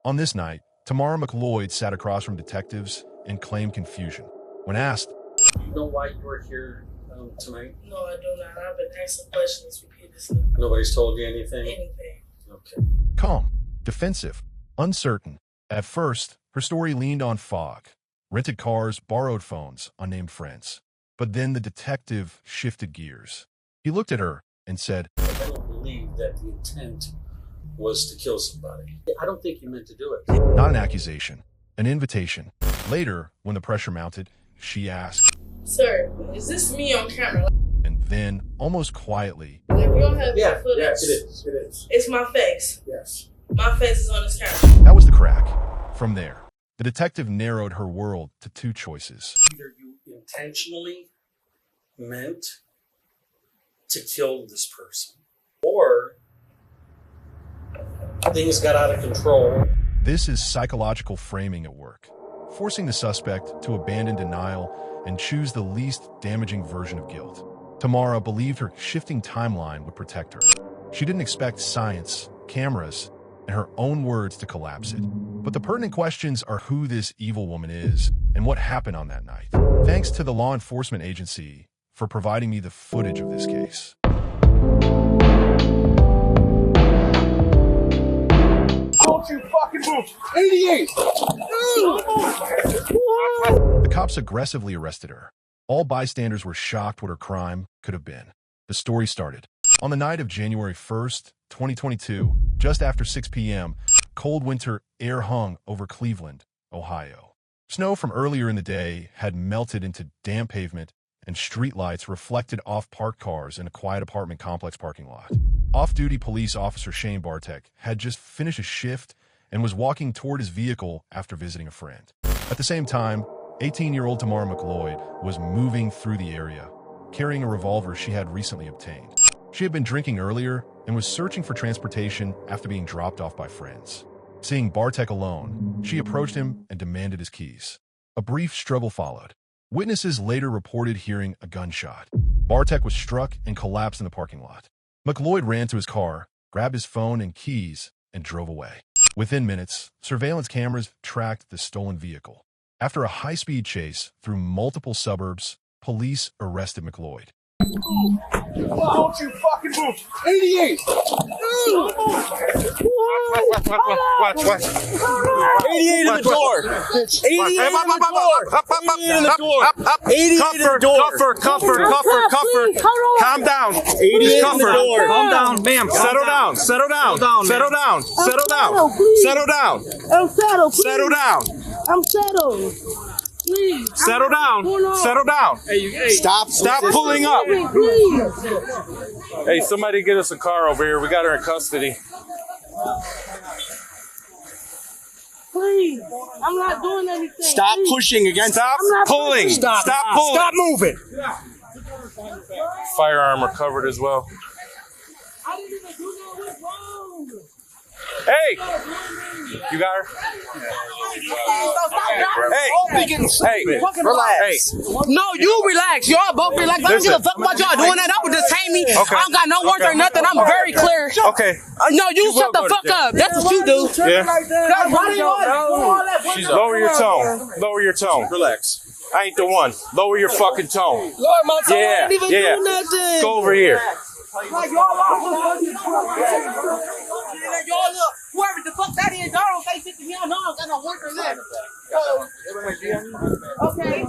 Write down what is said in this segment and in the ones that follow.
On this night, Tamara McLeod sat across from detectives and claimed confusion. When asked, "You know why you were here tonight?" No, I do not. I've been asking questions repeatedly. Nobody's told you anything? Anything. Okay. calm, defensive, uncertain. At first, her story leaned on fog, rented cars, borrowed phones, unnamed friends. But then the detective shifted gears. He looked at her and said, "I don't believe that the intent was to kill somebody. I don't think you meant to do it." Not an accusation, an invitation. Later, when the pressure mounted, she asked, "Sir, is this me on camera?" And then, almost quietly, If you don't have Yeah, footage, yes, it is. It is. it's my face. Yes. My face is on this camera. that was the crack. From there, the detective narrowed her world to two choices. Either you intentionally meant to kill this person, or things got out of control. This is psychological framing at work, forcing the suspect to abandon denial and choose the least damaging version of guilt. Tamara believed her shifting timeline would protect her. She didn't expect science, cameras, and her own words to collapse it. But the pertinent questions are who this evil woman is and what happened on that night. Thanks to the law enforcement agency for providing me the footage of this case. Don't you fucking move! 88! The cops aggressively arrested her. All bystanders were shocked what her crime could have been. The story started. On the night of January 1st, 2022, just after 6 p.m., cold winter air hung over Cleveland, Ohio. Snow from earlier in the day had melted into damp pavement, and streetlights reflected off parked cars in a quiet apartment complex parking lot. Off-duty police officer Shane Bartek had just finished a shift and was walking toward his vehicle after visiting a friend. At the same time, 18-year-old Tamara McLeod was moving through the area, carrying a revolver she had recently obtained. She had been drinking earlier and was searching for transportation after being dropped off by friends. Seeing Bartek alone, she approached him and demanded his keys. A brief struggle followed. Witnesses later reported hearing a gunshot. Bartek was struck and collapsed in the parking lot. McLeod ran to his car, grabbed his phone and keys, and drove away. Within minutes, surveillance cameras tracked the stolen vehicle. After a high-speed chase through multiple suburbs, police arrested McLeod. Don't you fucking move! 88! Watch. 88 in the door! 88 in the door! 88 in the door! 88 in the door! Comfort. Calm down. 88 in the door! Calm down, ma'am. Settle down. I'm settled, please. Settle down. I'm settled. Please. Settle down. Stop pulling up. Please. Hey, somebody get us a car over here. We got her in custody. Please. I'm not doing anything. Stop please. pushing against. Stop not pulling. pushing. Stop pulling. Stop moving! Firearm recovered as well. I didn't even do that. What's wrong? Hey, you got her? Hey, Relax. No, you relax. Y'all both relax. I don't give a fuck about y'all doing that. That would detain me. Okay. I don't got no warrants or nothing. I'm very clear. Okay. No, you You shut will the go to fuck jail. up. That's what you do. Yeah. Why do you Lower your tone. Relax. I ain't the one. Lower your fucking tone. Lord, my son ain't even Yeah. doing nothing. Go over here. Like y'all look, whoever the fuck that is, y'all don't say shit to me. I know I don't got no warrant or nothing. Okay.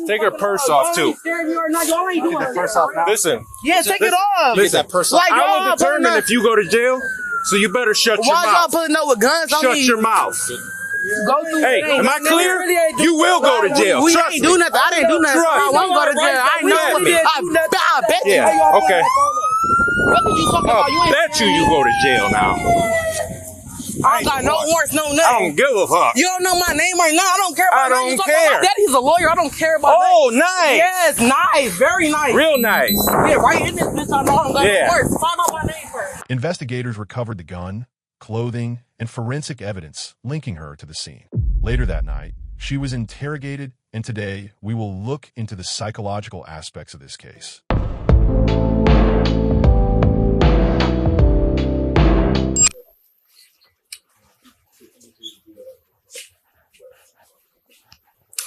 Take her purse off, too. Y'all ain't doing it. Listen. Yeah, take it off. Listen. Like I y'all will determine pulling up. if you go to jail, so you better shut your Why y'all mouth. pulling up with guns on Shut me? your mouth. Go through Hey, it. am I clear? Really ain't do- You will go to jail. We Trust ain't me. do nothing. I didn't do nothing. Trust I me. won't go to jail. I know We it. I bet you. Yeah, okay. What did you talking about? You ain't Bet you go to jail now. I don't got no warrants, no nothing. I don't give a fuck. You don't know my name right now. I don't care about I that. don't You talking care. about that? He's a lawyer. I don't care about Oh, that. nice. Yes, nice. Very nice. Real nice. Yeah, right in this bitch. I know I don't got Yeah. no warrants. Find out my name first. Investigators recovered the gun, clothing, and forensic evidence linking her to the scene. Later that night, she was interrogated, and today we will look into the psychological aspects of this case.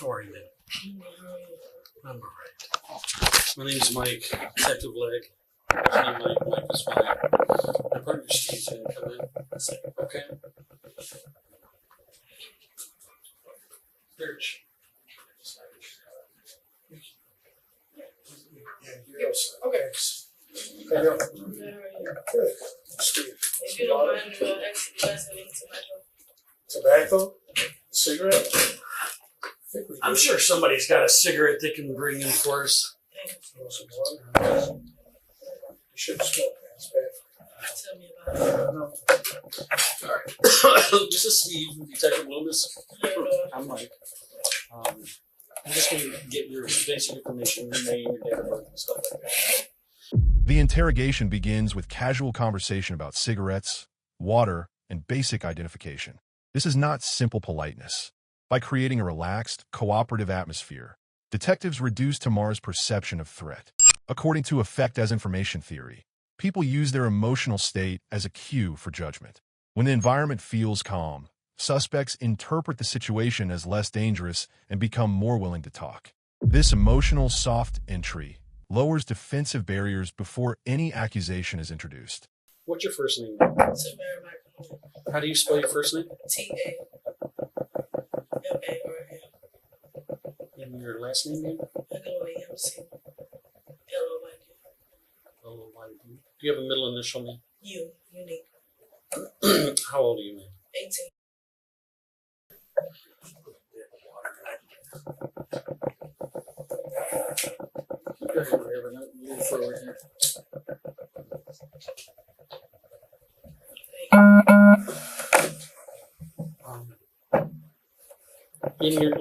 How are you, man? I'm all right. My name's Mike, Detective Leg. Mike is fine. My partner Steve's gonna come in. Okay. Search. Okay. If you don't mind, actually, guys need tobacco. Tobacco? Cigarette? I'm sure somebody's got a cigarette they can bring in for us. You should smoke, man. It's bad. Tell me about it. All right. This is Steve, Detective Loomis. I'm Mike. I'm just going to get your basic information, your name, your date of birth, and stuff like that. The interrogation begins with casual conversation about cigarettes, water, and basic identification. This is not simple politeness. By creating a relaxed, cooperative atmosphere, detectives reduce tomorrow's perception of threat. According to effect as information theory, people use their emotional state as a cue for judgment. When the environment feels calm, suspects interpret the situation as less dangerous and become more willing to talk. This emotional soft entry lowers defensive barriers before any accusation is introduced. What's your first name? Tamara Michael. How do you spell your first name? T-A-M-A-R-A. And your last name, man? L-O-A-M-C. L-O-Y-D. L-O-Y-D. Do you have a middle initial name? U. Unique. How old are you, man? 18. Go ahead, we have a move forward here. In your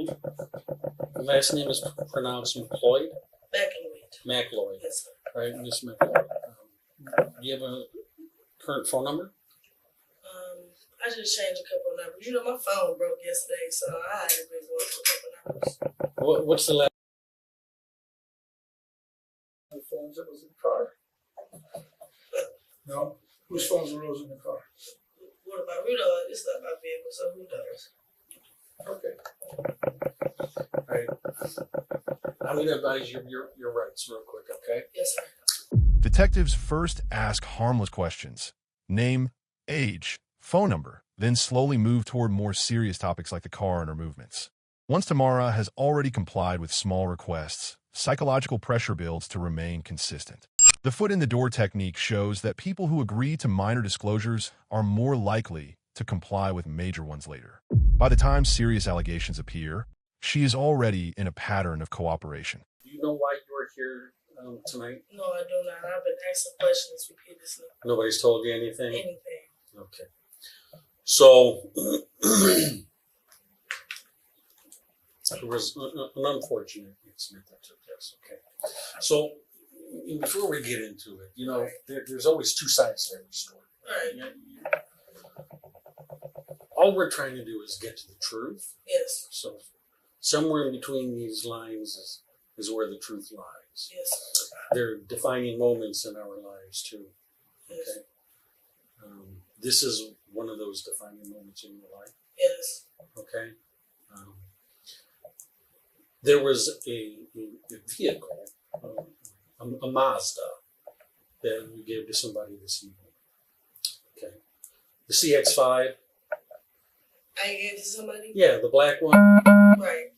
last name is pronounced McLeod? McLeod. Yes, sir. Right, Miss McLeod. Do you have a current phone number? I just changed a couple of numbers. You know, my phone broke yesterday, so I had to been going for a couple of numbers. What's the last? The phones that was in the car? No? Whose phones were those in the car? What about Rudolph? It's not my vehicle, so who does? Okay. All right. I'm going to advise you your rights real quick, okay? Yes, sir. Detectives first ask harmless questions: name, age, phone number, then slowly move toward more serious topics like the car and her movements. Once Tamara has already complied with small requests, psychological pressure builds to remain consistent. The foot in the door technique shows that people who agree to minor disclosures are more likely to comply with major ones later. By the time serious allegations appear, she is already in a pattern of cooperation. Do you know why you are here tonight? No, I do not. I've been asking questions repeatedly. Nobody's told you anything? Anything. Okay. So, it was an unfortunate incident that took place, okay? So, before we get into it, you know, there's always two sides to every story. Right. All we're trying to do is get to the truth. Yes. So, somewhere in between these lines is where the truth lies. Yes. They're defining moments in our lives, too. Yes. Okay? This is one of those defining moments in your life. Yes. Okay. There was a vehicle, a Mazda, that you gave to somebody this evening. Okay. The CX-5. I gave it to somebody? Yeah, the black one. Right.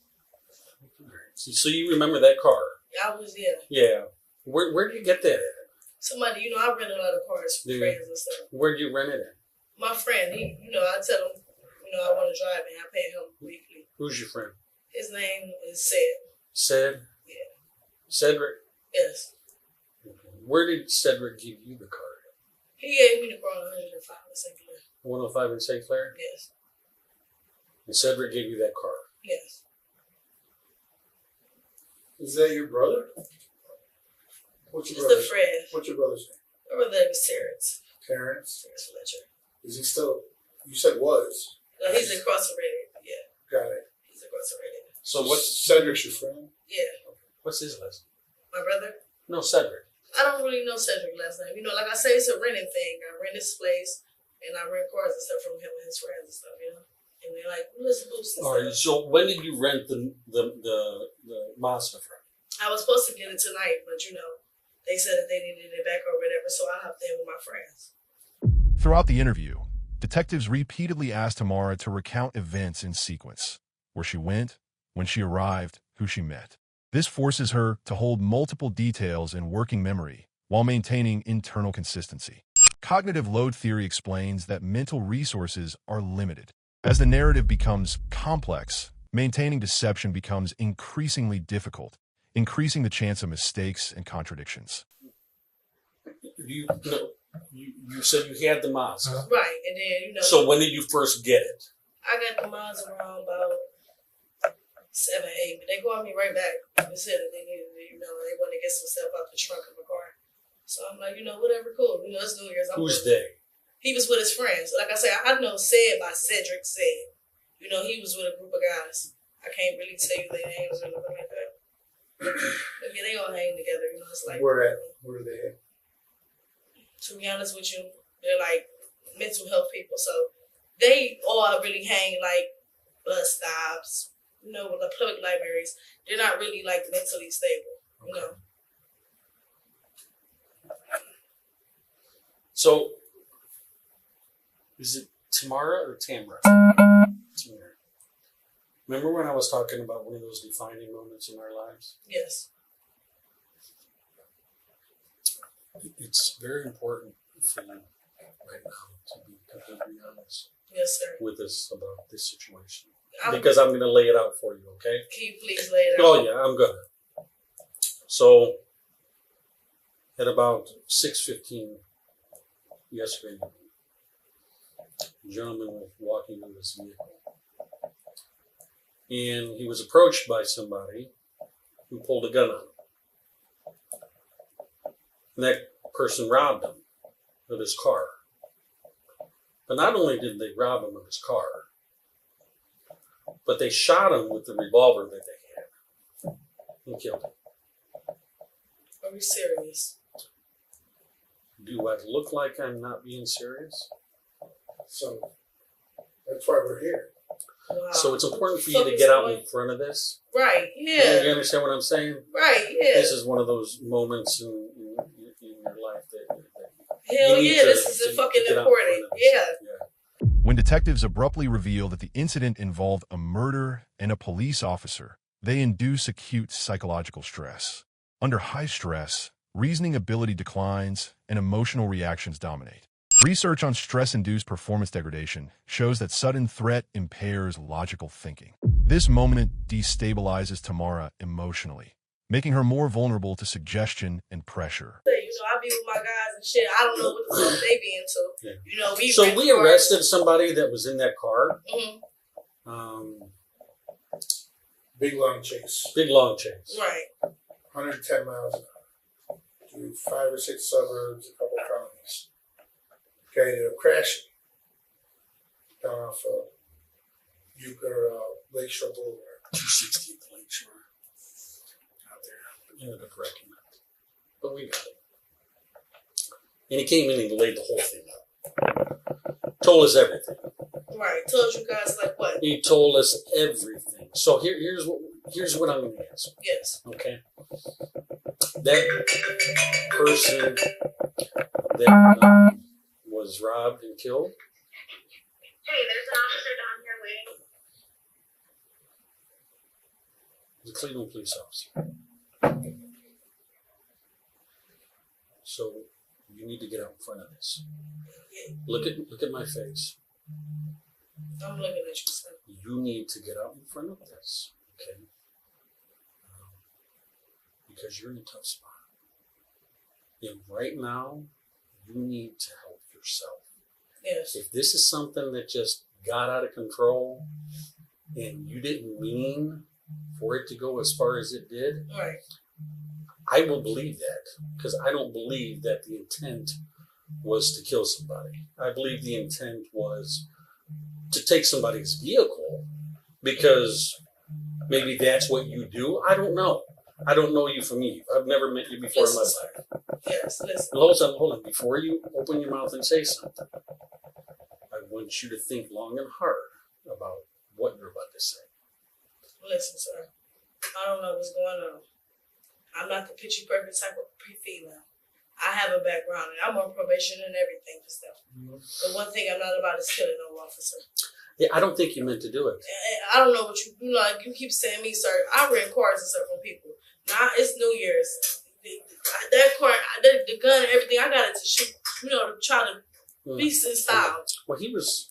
So you remember that car? I was, yeah. Yeah. Where did you get that at? Somebody, you know, I rent a lot of cars for friends and stuff. Where did you rent it at? My friend, he, you know, I tell him, you know, I want to drive and I pay him weekly. Who's your friend? His name is Sid. Ced? Yeah. Cedric? Yes. Where did Cedric give you the car? He gave me the car on 105 in St. Clair. 105 in St. Clair? Yes. And Cedric gave you that car? Yes. Is that your brother? What's your It's brother's the friend. What's your brother's name? My brother name is Terrence. Terrence? Terrence Fletcher. Is he still, you said was? No, he's incarcerated. Yeah. Got it. He's incarcerated. So what's Cedric's your friend? Yeah. what's his last name? My brother? No, Cedric. I don't really know Cedric's last name. You know, like I say, it's a renting thing. I rent his place and I rent cars and stuff from him and his friends and stuff, you know? And they're like, let's boost this. All right. So when did you rent the Mazda from? I was supposed to get it tonight, but they said that they needed it back or whatever, so I hopped in with my friends. Throughout the interview, detectives repeatedly asked Tamara to recount events in sequence: where she went, when she arrived, who she met. This forces her to hold multiple details in working memory while maintaining internal consistency. Cognitive load theory explains that mental resources are limited. As the narrative becomes complex, maintaining deception becomes increasingly difficult, increasing the chance of mistakes and contradictions. You said you had the Mazda. Right, and then, So when did you first get it? I got the Mazda around about 7, 8, but they called me right back and said that they needed it, they wanted to get some stuff out the trunk of the car. So I'm like, whatever, cool. Let's do yours. Who's they? He was with his friends. Like I said, I know Said by Cedric Said. He was with a group of guys. I can't really tell you their names or nothing like that. But yeah, they all hang together. It's like Where are they at? To be honest with you, they're like mental health people. So they all really hang like bus stops, with the public libraries. They're not really like mentally stable, So, is it Tamara or Tamara? Tamara. Remember when I was talking about one of those defining moments in our lives? Yes. It's very important for you right now to be completely honest. Yes, sir. With us about this situation. Because I'm going to lay it out for you, okay? Can you please lay it out? Oh, yeah, I'm gonna. So, at about 6:15 yesterday morning, a gentleman was walking in his vehicle. And he was approached by somebody who pulled a gun on him. And that person robbed him of his car. But not only did they rob him of his car, but they shot him with the revolver that they had and killed him. Are we serious? Do I look like I'm not being serious? So that's why we're here. Wow. So it's important for you to get out in front of this. Right, yeah. You understand what I'm saying? Right, yeah. This is one of those moments in your life that hell yeah, this is fucking important. Yeah. When detectives abruptly reveal that the incident involved a murder and a police officer, they induce acute psychological stress. Under high stress, reasoning ability declines and emotional reactions dominate. Research on stress-induced performance degradation shows that sudden threat impairs logical thinking. This moment destabilizes Tamara emotionally, making her more vulnerable to suggestion and pressure. I be with my guys and shit. I don't know what the fuck they be into. Yeah. We arrested somebody that was in that car. Mm-hmm. Big long chase. Big long chase. Right. 110 miles an hour. Through 5 or 6 suburbs, a couple counties. Okay, ended up crashing down off Euchre Lakeshore Boulevard. 260th Lakeshore. Out there. Ended up wrecking it. But we got it. And he came in and laid the whole thing out. Told us everything. Right. Told you guys like what? He told us everything. So here's what I'm going to ask. Yes. Okay. That person that was robbed and killed. Hey, there's an officer down here waiting. The Cleveland police officer. So you need to get out in front of this. Look at my face. I'm looking at you, son. You need to get out in front of this, okay? Because you're in a tough spot. And right now, you need to help yourself. Yes. If this is something that just got out of control and you didn't mean for it to go as far as it did, right. I will believe that, because I don't believe that the intent was to kill somebody. I believe the intent was to take somebody's vehicle because maybe that's what you do. I don't know. I don't know you from Eve. I've never met you before in my life. Yes, listen. Hold on. Before you open your mouth and say something, I want you to think long and hard about what you're about to say. Listen, sir. I don't know what's going on. I'm not the picture perfect type of female. I have a background and I'm on probation and everything for stuff. Mm-hmm. The one thing I'm not about is killing no officer. Yeah, I don't think you meant to do it. I don't know what you like. You keep saying me, sir. I rent cars and stuff from people. Now it's New Year's. That car, the gun and everything, I got it to shoot. To try to be in style. Well, he was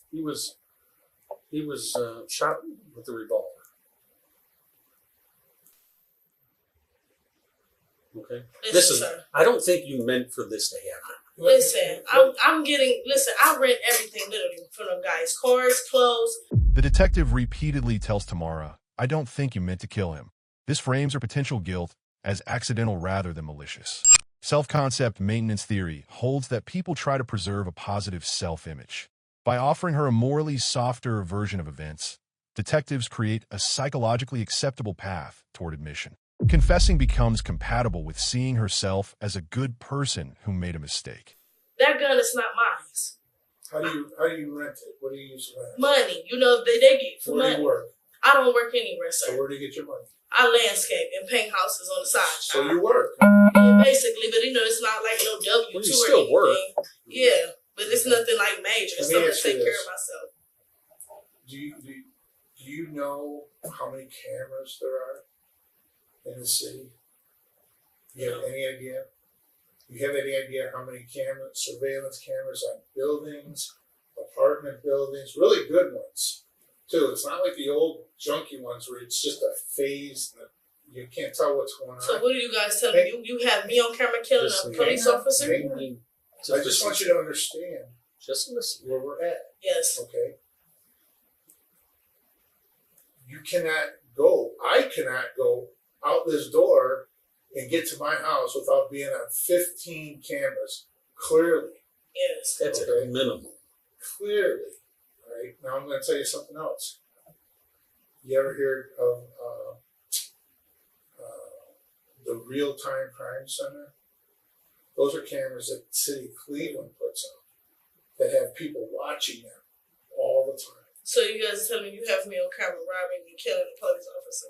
shot with a revolver. Okay. Listen, sir. I don't think you meant for this to happen. Listen, I rent everything literally from them guys. Cars, clothes. The detective repeatedly tells Tamara, "I don't think you meant to kill him." This frames her potential guilt as accidental rather than malicious. Self-concept maintenance theory holds that people try to preserve a positive self-image. By offering her a morally softer version of events, detectives create a psychologically acceptable path toward admission. Confessing becomes compatible with seeing herself as a good person who made a mistake. That gun is not mine. How do you rent it? What do you use to rent it? Money. They get for Where money. do you work? I don't work anywhere, sir. So where do you get your money? I landscape and paint houses on the side. So you work. Yeah, basically, but it's not like no W2 Well, you or still anything. work. Yeah, but it's nothing like major. It's Let me something to ask you take care this. of myself. Do you know how many cameras there are in the city? You have any idea? You have any idea how many surveillance cameras on buildings, apartment buildings, really good ones, too. It's not like the old junky ones where it's just a phase and you can't tell what's going on. So what are you guys telling me? You have me on camera killing a police officer? I just want you to understand Just listen. where we're at, Yes. okay? I cannot go out this door and get to my house without being on 15 cameras, clearly. Yes. That's at a minimum. Clearly. All right. Now I'm going to tell you something else. You ever heard of the Real-Time Crime Center? Those are cameras that the city of Cleveland puts on that have people watching them all the time. So you guys are telling me you have me on camera robbing and killing a police officer?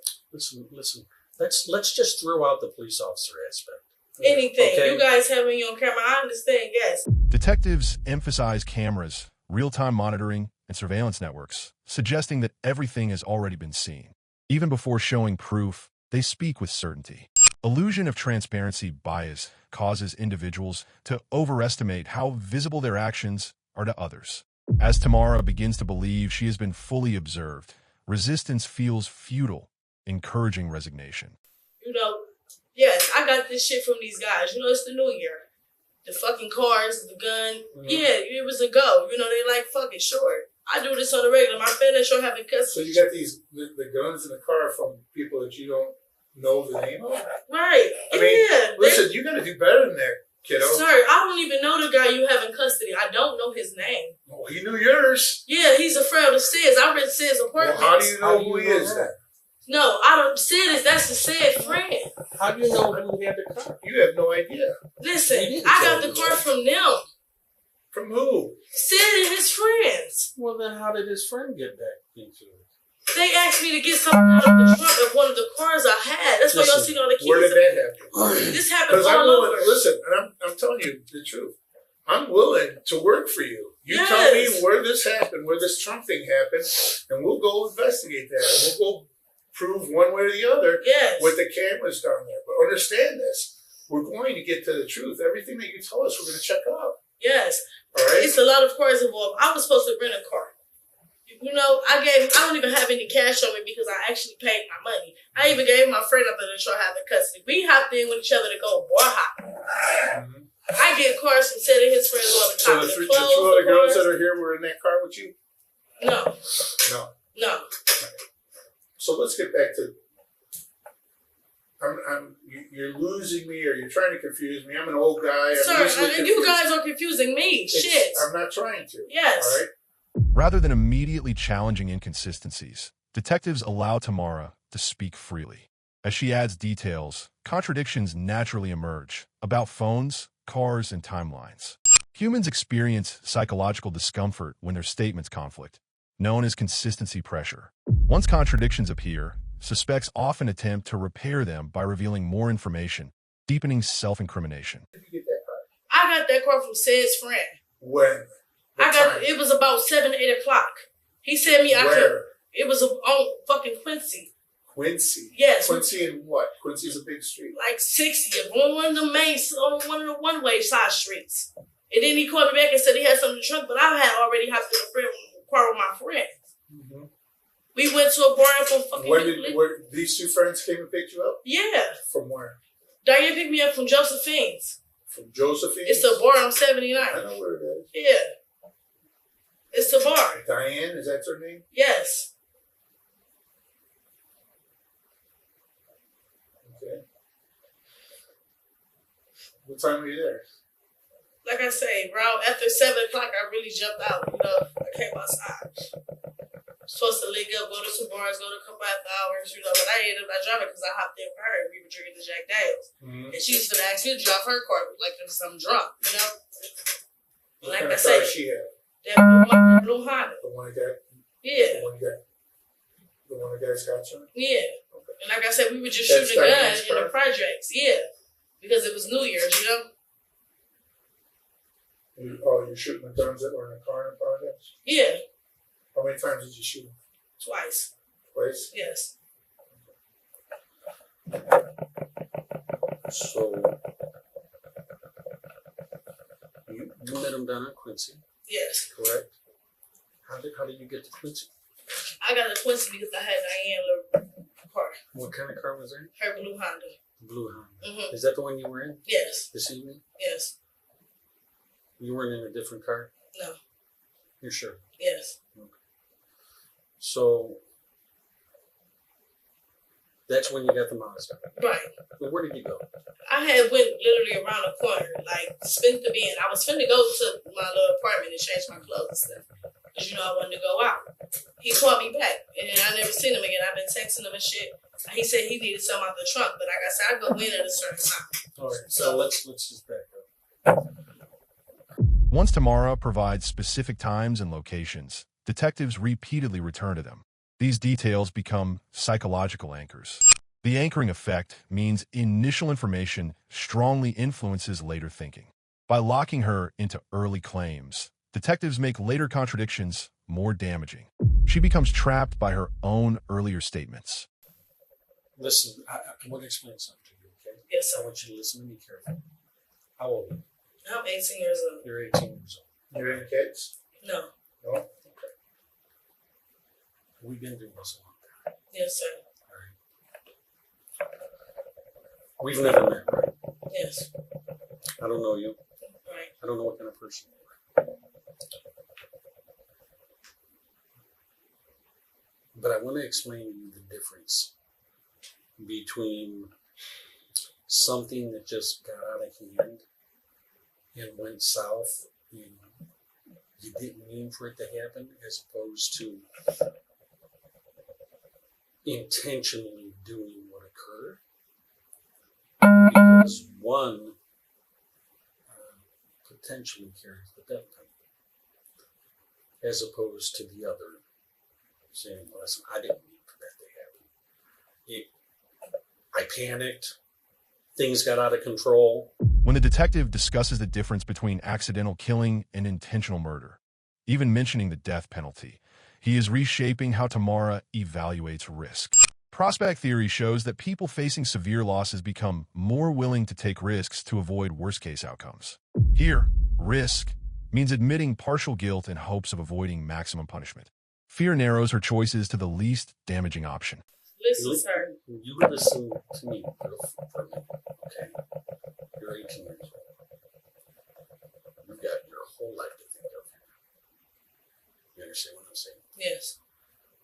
Listen. Let's just throw out the police officer aspect. Anything. Okay. You guys have me on camera. I understand, yes. Detectives emphasize cameras, real-time monitoring, and surveillance networks, suggesting that everything has already been seen. Even before showing proof, they speak with certainty. Illusion of transparency bias causes individuals to overestimate how visible their actions are to others. As Tamara begins to believe she has been fully observed, resistance feels futile, encouraging resignation. Yes, I got this shit from these guys. It's the new year. The fucking cars, the gun. Mm-hmm. Yeah, it was a go. They like, fuck it, sure. I do this on the regular. My financial having custody. So you got the guns in the car from people that you don't know the name of? Right. I mean, listen, you got to do better than that, kiddo. Sir, I don't even know the guy you have in custody. I don't know his name. Well, he knew yours. Yeah, he's a friend of Sid's. I read Sid's apartment. Well, how do you know who he is then? No, I don't. Sid is, that's the Sid friend. How do you know who had the car? You have no idea. Listen, I got the car from them. From who? Sid and his friends. Well, then how did his friend get back into it? They asked me to get something out of the trunk of one of the cars I had. That's why y'all seen all the keys. Where did that happen? This happened Because all over. Listen, and I'm telling you the truth. I'm willing to work for you. You Yes. tell me where this happened, where this trunk thing happened, and we'll go investigate that. And we'll go prove one way or the other Yes. with the cameras down there. But understand this. We're going to get to the truth. Everything that you tell us, we're going to check out. Yes. All right? It's a lot of cars involved. I was supposed to rent a car. I don't even have any cash on me because I actually paid my money. I even gave my friend up in the truck having custody. We hopped in with each other to go bar hopping. Mm-hmm. I get cars from Sid and his friends all the So time. the two other girls that are here were in that car with you? No. No. So let's get back to. You're losing me, or you're trying to confuse me. I'm an old guy. Sir, and you guys are confusing me. Shit. I'm not trying to. Yes. All right. Rather than immediately challenging inconsistencies, detectives allow Tamara to speak freely. As she adds details, contradictions naturally emerge about phones, cars, and timelines. Humans experience psychological discomfort when their statements conflict. known as consistency pressure. Once contradictions appear, suspects often attempt to repair them by revealing more information, deepening self-incrimination. Where did you get that card? I got that card from said's friend. When? It was about 7, 8 o'clock. He said me I could. Where? It was on fucking Quincy. Quincy? Yes. Quincy and what? Quincy's a big street. Like 60th, on one of the main, on one of the one-way side streets. And then he called me back and said he had something in the trunk, but I had already hopped in a car with my friends. Mm-hmm. We went to a bar from fucking Where these two friends came and picked you up? Yeah. From where? Diane picked me up from Josephine's. From Josephine's? It's the bar on 79. I know where it is. Yeah. It's the bar. Diane, is that her name? Yes. Okay. What time were you there? Like I say, bro, after 7 o'clock, I really jumped out. You know, I came outside. Supposed to link up, go to some bars, go to a couple after hours, you know, but I ended up not driving because I hopped in for her. We were drinking the Jack Daniels. Mm-hmm. And she used to ask me to drive her car like because I'm drunk, you know? What Like kind I of car said, she had? that blue Honda. The one that Yeah. the one that guys got you? Yeah. Okay. And like I said, we were just That's shooting a gun Diane's in the car? projects. Yeah. Because it was New Year's, you know? You're shooting the guns that were in the car in the projects? Yeah. How many times did you shoot? Twice. Twice? Yes. So you met him down at Quincy, Yes. correct? How did you get to Quincy? I got a Quincy because I had Diane little car. What kind of car was that? Her blue Honda. Blue Honda. Mm-hmm. Is that the one you were in Yes. this evening? Yes. You weren't in a different car? No. You're sure? Yes. So that's when you got the Mazda. Right. Well, where did you go? I had went literally around the corner, like spent the bin. I was finna go to my little apartment and change my clothes and stuff. Because, you know, I wanted to go out. He called me back, and I never seen him again. I've been texting him and shit. He said he needed something out the trunk, but like I said, I go in at a certain time. All right. So So let's just back up. Once Tamara provides specific times and locations, detectives repeatedly return to them. These details become psychological anchors. The anchoring effect means initial information strongly influences later thinking. By locking her into early claims, detectives make later contradictions more damaging. She becomes trapped by her own earlier statements. Listen, I want to explain something to you, okay? Yes, I sir. want you to listen and be careful. How old are you? I'm 18 years old. You're 18 years old. You any kids? No. No? Okay. We've been doing this a long time. Yes, sir. All right. We've never met, right? Yes. I don't know you. Right. I don't know what kind of person you are. But I want to explain to you the difference between something that just got out of hand and went south and you didn't mean for it to happen, as opposed to intentionally doing what occurred. Because one potentially carries the death penalty, as opposed to the other saying, listen, I didn't mean for that to happen. I panicked. Things got out of control. When the detective discusses the difference between accidental killing and intentional murder, even mentioning the death penalty, he is reshaping how Tamara evaluates risk. Prospect theory shows that people facing severe losses become more willing to take risks to avoid worst-case outcomes. Here, risk means admitting partial guilt in hopes of avoiding maximum punishment. Fear narrows her choices to the least damaging option. Listen, sir. You listen to me for a minute, okay? You're 18 years old. You've got your whole life to think of here. You understand what I'm saying? Yes.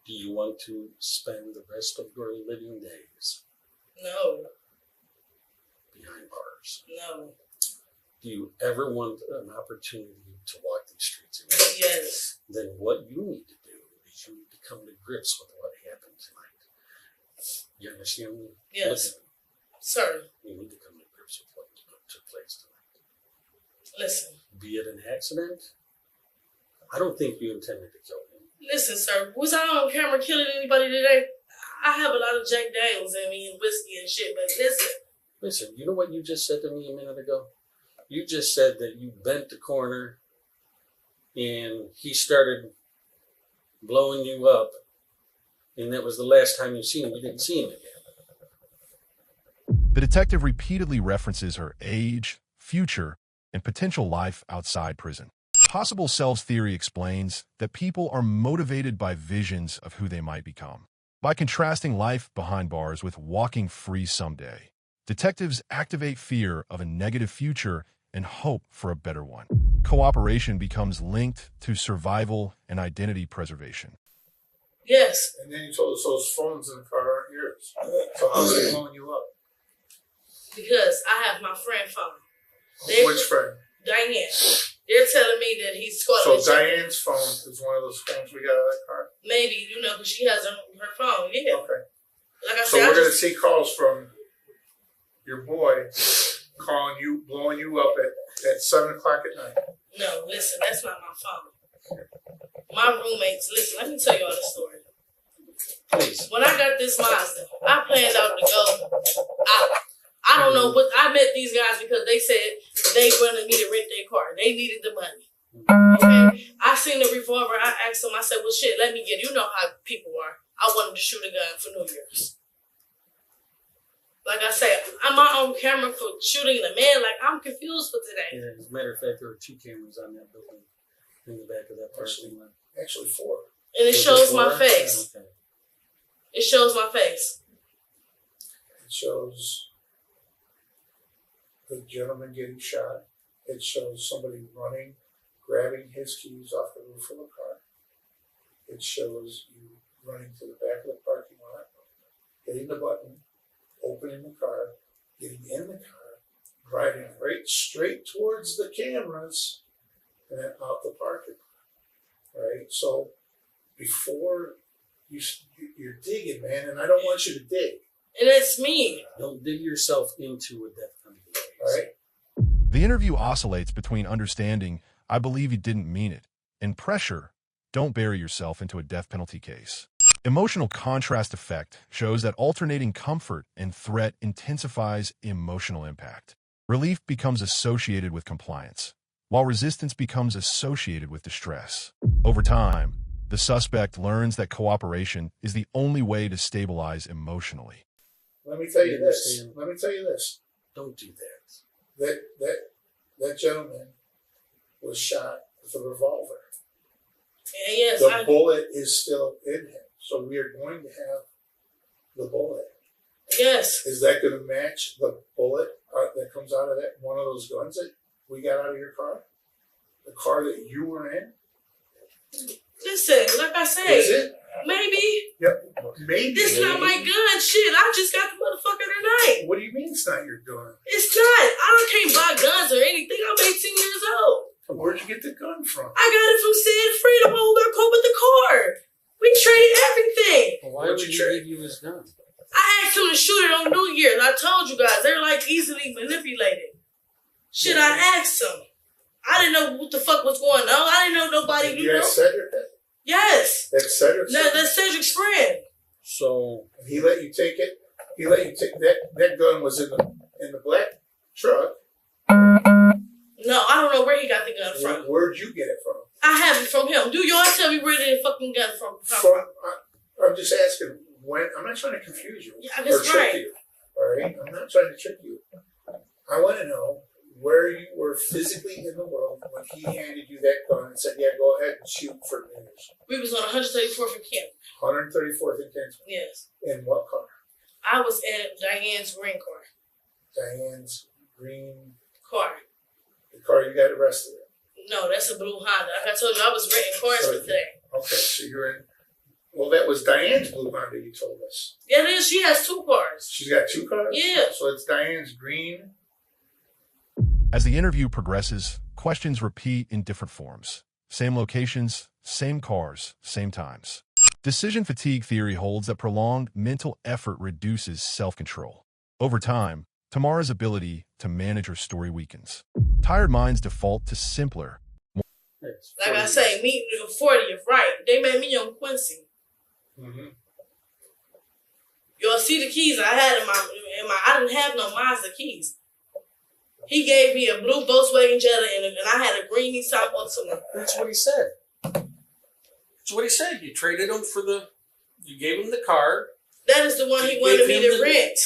Do you want to spend the rest of your living days No. behind bars? No. Do you ever want an opportunity to walk these streets again? Yes. Then what you need to do is you need to come to grips with what happened tonight. You understand me? Yes. Look, Sir, you need to come to grips with what took place tonight. listen. Be it an accident. I don't think you intended to kill him. Listen, sir, was I on camera killing anybody today? I have a lot of Jack Daniels in me and whiskey and shit, but Listen, you know what you just said to me a minute ago? You just said that you bent the corner and he started blowing you up, and that was the last time you seen him. You didn't see him again. The detective repeatedly references her age, future, and potential life outside prison. Possible selves theory explains that people are motivated by visions of who they might become. By contrasting life behind bars with walking free someday, detectives activate fear of a negative future and hope for a better one. Cooperation becomes linked to survival and identity preservation. yes. And then you told us those phones in the car aren't yours. So how's they blowing you up? Because I have my friend phone. Which friend? Diane. They're telling me that he's caught. So Diane's phone is one of those phones we got out of that car? Maybe, because she has her phone. Yeah. Okay. Like I So said, we're going to see calls from your boy calling you, blowing you up at 7 o'clock at night. No, listen, that's not my phone. My roommates, listen, let me tell you all the story. Please. When I got this Mazda, I planned out to go. I don't know what I met these guys because they said they wanted me to rent their car. They needed the money. Okay. I seen the revolver. I asked them. I said, "Well, shit, let me get it." You know how people are. I wanted to shoot a gun for New Year's. Like I said, I'm on camera for shooting the man. Like I'm confused for today. Yeah, as a matter of fact, there were 2 cameras on that building in the back of that parking lot. Actually 4. And it Was shows it my 4? face. Yeah, okay. It shows my face. It shows the gentleman getting shot. It shows somebody running, grabbing his keys off the roof of a car. It shows you running to the back of the parking lot, hitting the button, opening the car, getting in the car, driving right straight towards the cameras, and then out the parking lot. Right? So before you're digging, man, and I don't want you to dig. And it's me. Don't dig yourself into a death penalty case. All right? The interview oscillates between understanding, "I believe you didn't mean it," and pressure, "Don't bury yourself into a death penalty case." Emotional contrast effect shows that alternating comfort and threat intensifies emotional impact. Relief becomes associated with compliance, while resistance becomes associated with distress. Over time, the suspect learns that cooperation is the only way to stabilize emotionally. Let me tell you You this. understand? Let me tell you this. Don't do that. That gentleman was shot with a revolver. And yes, The bullet is still in him. So we are going to have the bullet. yes. Is that going to match the bullet that comes out of that one of those guns that we got out of your car? The car that you were in? Listen, like I said, Is it? maybe. Yep. Maybe. This not my gun. Shit, I just got the motherfucker tonight. What do you mean it's not your gun? It's not. I can't buy guns or anything. I'm 18 years old. Where'd you get the gun from? I got it from Sid Freedom Holder with the car. We traded everything. Well, why What'd would you you trade? give you his gun? I asked him to shoot it on New Year's. I told you guys, they're like easily manipulated. Shit, I asked him. I didn't know what the fuck was going on. I didn't know nobody. You asked Cedric that? Yes. That's Cedric? No, that's Cedric's friend. So He let you take it? He let you take that gun was in the black truck. No, I don't know where he got the gun from. Where'd you get it from? I have it from him. Do y'all tell me where the fucking gun from? I'm just asking when. I'm not trying to confuse you Yeah, or that's trick right. you. All right, I'm not trying to trick you. I want to know where you were physically in the world when he handed you that gun and said, "Yeah, go ahead and shoot for New Year's." We was on 134th and Kent. 134th and 10th. Yes. In what car? I was at Diane's green car. Diane's green Car. the car you got arrested in. No, that's a blue Honda. Like I told you, I was renting cars for today. Okay, so you're in. Well, that was Diane's blue Honda. You told us. Yeah, it is. She has 2 cars. She's got 2 cars. Yeah. So it's Diane's green. As the interview progresses, questions repeat in different forms. Same locations, same cars, same times. Decision fatigue theory holds that prolonged mental effort reduces self-control. Over time, Tamara's ability to manage her story weakens. Tired minds default to simpler, It's Like I 40 say, years. me 40th, right? They made me on Quincy. Mm-hmm. Y'all see the keys I had in my I didn't have no Mazda keys. He gave me a blue Volkswagen Jetta and I had a green Nissan Altima. That's what he said. That's what he said. You traded him for you gave him the car. That is the one he wanted me to rent.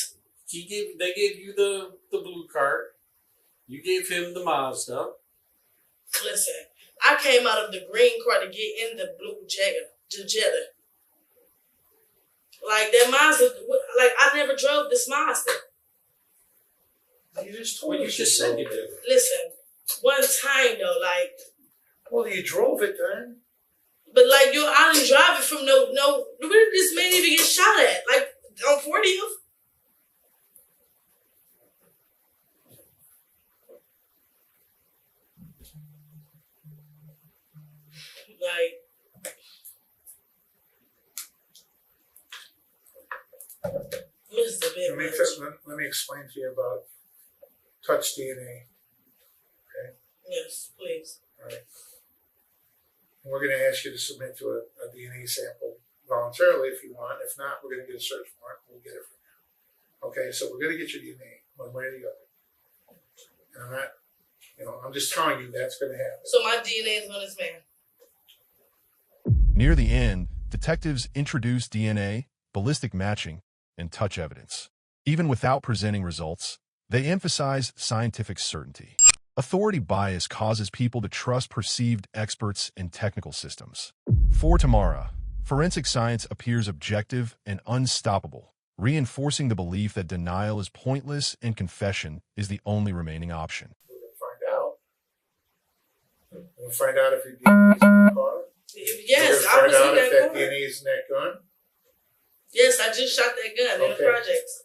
They gave you the blue car. You gave him the Mazda. Listen, I came out of the green car to get in the blue Jetta. Like that Mazda, like I never drove this Mazda. You just told Well, you us just said you did. Listen, one time though, like, Well, you drove it then. but like I didn't drive it from no. Where did this man even get shot at? Like on 40th? Like, this is a bit much. Let me explain to you about touch DNA. Yes, please. All right. And we're going to ask you to submit to a DNA sample voluntarily if you want. If not, we're going to get a search warrant. We'll get it from you. Okay, so we're going to get your DNA one way or the other. And I'm not, I'm just telling you that's going to happen. So my DNA is on this man. Near the end, detectives introduced DNA, ballistic matching, and touch evidence. Even without presenting results, they emphasize scientific certainty. Authority bias causes people to trust perceived experts in technical systems. For Tamara, forensic science appears objective and unstoppable, reinforcing the belief that denial is pointless and confession is the only remaining option. We're going to find out. We'll find out if your DNA is in the car. Yes, I We're was going to in find out if that that car. DNA is in that gun. Yes, I just shot that gun in the Okay. projects.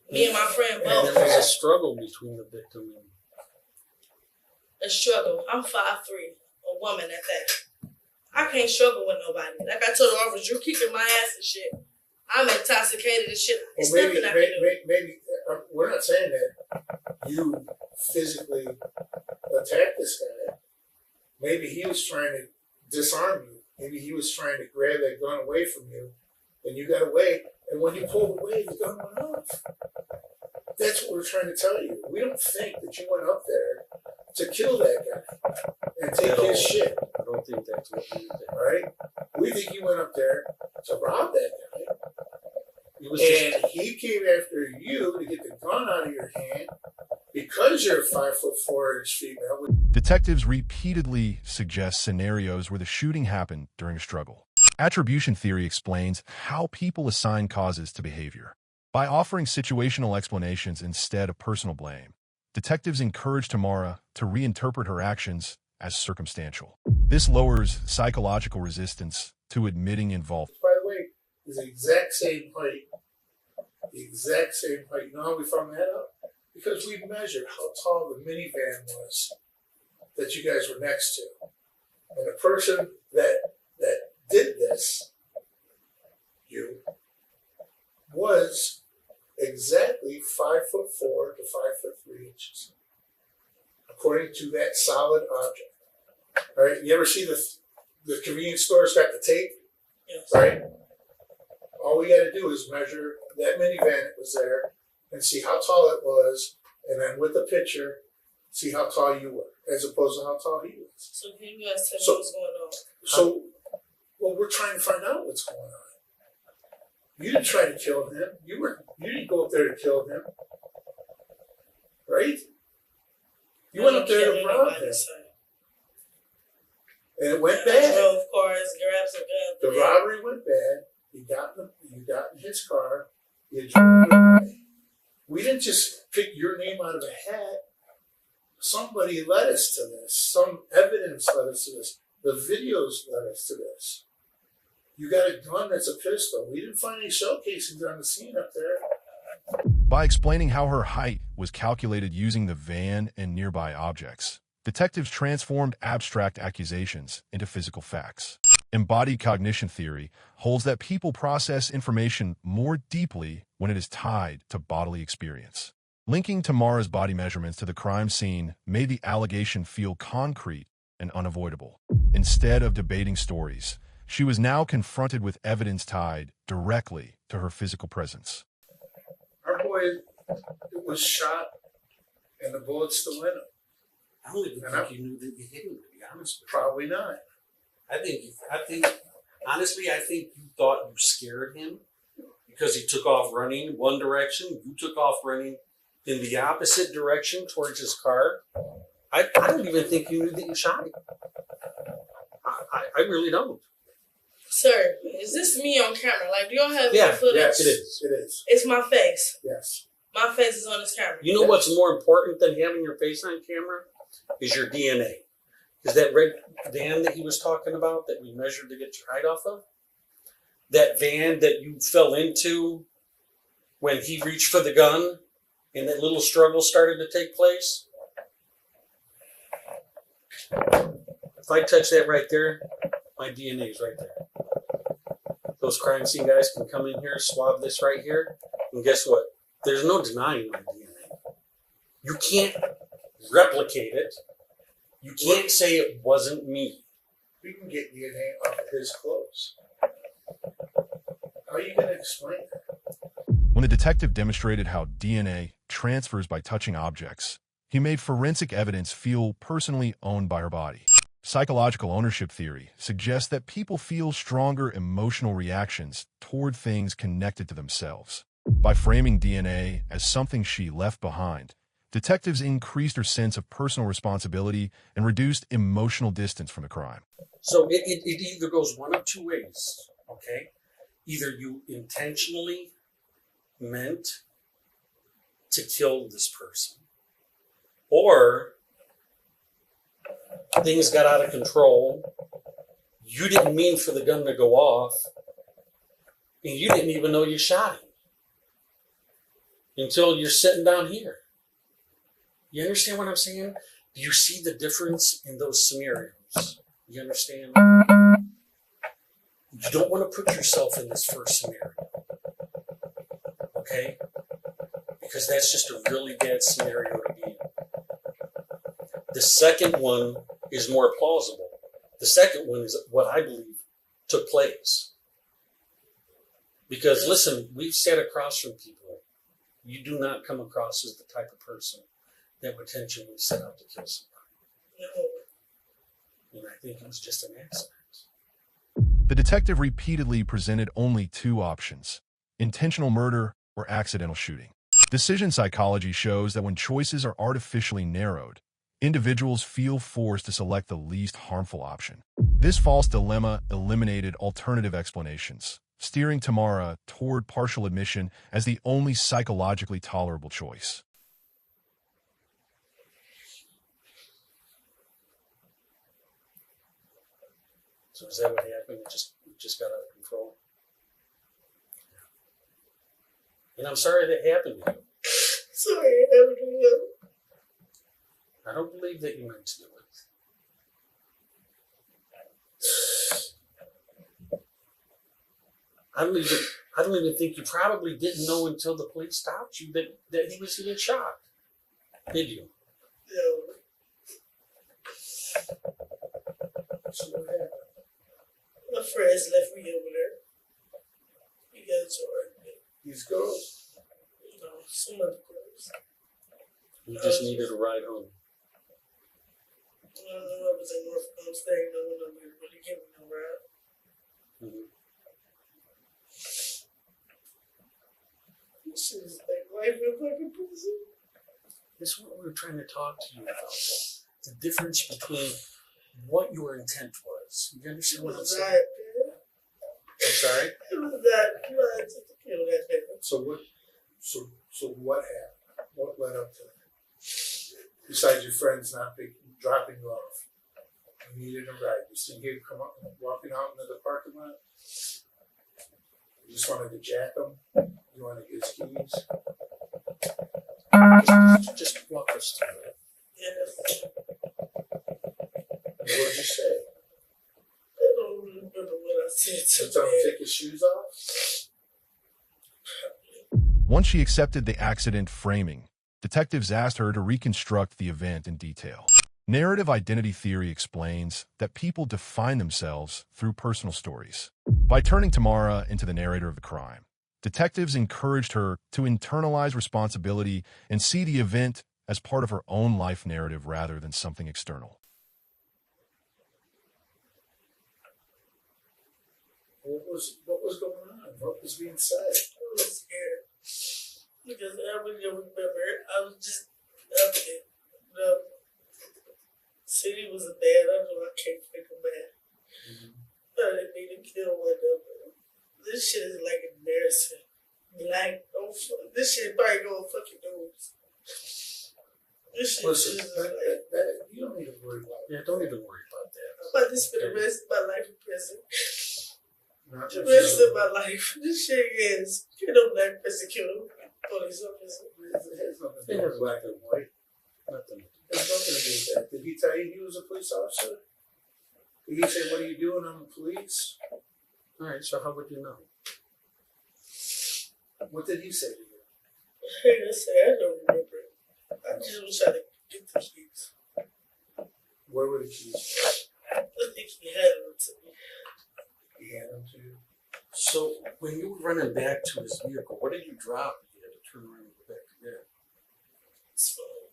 Me and my friend And both. there was a struggle between the victim and A struggle. I'm 5'3", a woman at that. I can't struggle with nobody. Like I told the officers, you're kicking my ass and shit. I'm intoxicated and shit. It's Well, nothing I can do. maybe we're not saying that you physically attacked this guy. Maybe he was trying to disarm you. Maybe he was trying to grab that gun away from you, and you got away. And when you pulled away, the gun went off. That's what we're trying to tell you. We don't think that you went up there to kill that guy and take his shit. I don't think that's what you did. All right? We think you went up there to rob that guy. It was And he came after you to get the gun out of your hand because you're a 5'4" female. Detectives repeatedly suggest scenarios where the shooting happened during a struggle. Attribution theory explains how people assign causes to behavior. By offering situational explanations instead of personal blame, detectives encourage Tamara to reinterpret her actions as circumstantial. This lowers psychological resistance to admitting involvement. By the way, is the exact same height. The exact same height. You know how we found that out? Because we measured how tall the minivan was that you guys were next to. And the person that did this, you, was exactly 5'4" to 5'3" inches, according to that solid object. All right, you ever see the convenience store's got the tape, Yes. right? All we got to do is measure that minivan that was there and see how tall it was, and then with the picture, see how tall you were, as opposed to how tall he was. So can you guys tell me So- what's going on? So, well, we're trying to find out what's going on. You didn't try to kill him. You didn't go up there to kill him, right? You went up there to rob him, and it went I bad. drove cars, grabbed some guns. The robbery went bad. You got in his car. You drove away. We didn't just pick your name out of a hat. Somebody led us to this. Some evidence led us to this. The videos led us to this. You got a gun that's a pistol. We didn't find any shell casings on the scene up there. By explaining how her height was calculated using the van and nearby objects, detectives transformed abstract accusations into physical facts. Embodied cognition theory holds that people process information more deeply when it is tied to bodily experience. Linking Tamara's body measurements to the crime scene made the allegation feel concrete and unavoidable. Instead of debating stories, she was now confronted with evidence tied directly to her physical presence. Our boy was shot, and the bullet still in him. I don't even think you knew that you hit him, to be honest with you. Probably not. I think, honestly, I think you thought you scared him because he took off running one direction. You took off running in the opposite direction towards his car. I don't even think you knew that you shot him. I really don't. Sir, is this me on camera? Like, do y'all have any Yeah, footage? yes, it is. It is. It's my face. Yes. My face is on this camera. You know what's more important than having your face on camera is your DNA. Is that red van that he was talking about that we measured to get your height off of? That van that you fell into when he reached for the gun and that little struggle started to take place? If I touch that right there, my DNA is right there. Those crime scene guys can come in here, swab this right here, and guess what? There's no denying my DNA. You can't replicate it. You can't say it wasn't me. We can get DNA off of his clothes. How are you going to explain that? When the detective demonstrated how DNA transfers by touching objects, he made forensic evidence feel personally owned by her body. Psychological ownership theory suggests that people feel stronger emotional reactions toward things connected to themselves. By framing DNA as something she left behind, detectives increased her sense of personal responsibility and reduced emotional distance from the crime. So it either goes one of two ways, okay? Either you intentionally meant to kill this person, or things got out of control. You didn't mean for the gun to go off, and you didn't even know you shot him until you're sitting down here. You understand what I'm saying? Do you see the difference in those scenarios? You understand? You don't want to put yourself in this first scenario, okay? Because that's just a really bad scenario to be in. The second one is more plausible. The second one is what I believe took place. Because listen, we've sat across from people. You do not come across as the type of person that would intentionally set out to kill somebody. No. And I think it was just an accident. The detective repeatedly presented only two options: intentional murder or accidental shooting. Decision psychology shows that when choices are artificially narrowed, individuals feel forced to select the least harmful option. This false dilemma eliminated alternative explanations, steering Tamara toward partial admission as the only psychologically tolerable choice. So is that what happened? It just got out of control. And I'm sorry that happened to you. Sorry, it happened to you. I don't believe that you meant to do it. I don't even think you probably didn't know until the police stopped you that he was getting shot. Did you? No. So what happened? My friends left me over there. You guys are right. These girls? No, some other girls. You just needed a ride home. I don't know, I was in North staying. No one really gave me no ride. Mm-hmm. This is like life in fucking prison. This is what we were trying to talk to you about. The difference between what your intent was. You understand what I'm saying? I'm sorry? It was that. You had to kill that nigga. So what happened? What led up to that? Besides your friends not dropping you off. You needed a ride. You see him come up, walking out into the parking lot. You just wanted to jack him. You wanted his keys. Just walk us through it. Yes. What did you say? I don't remember what I said So to tell him him. to take his shoes off? Once she accepted the accident framing, detectives asked her to reconstruct the event in detail. Narrative identity theory explains that people define themselves through personal stories. By turning Tamara into the narrator of the crime, detectives encouraged her to internalize responsibility and see the event as part of her own life narrative rather than something external. What was going on? What was being said? I was scared because I really don't remember. I was just up it. The city was a bad. I know I can't think of that. I didn't mean to kill one of them. This shit is like embarrassing. Like, oh, this shit probably go on fucking news. This shit Listen, is like, you don't need to worry about it. Yeah, don't even worry about that. I'm about to spend the rest of my life in prison. Not The rest of my life. This shit is, you know, black persecutor, police officer. It has black and white. Nothing. There's nothing to do with that. Did he tell you he was a police officer? Did he say, what are you doing? I'm the police? All right, so how would you know? What did he say to you? I say, I don't remember. I just was trying to get the keys. Where were the keys? I think he had them to me. He handed them to you. So when you were running back to his vehicle, what did you drop? You had to turn around and go back to there. His phone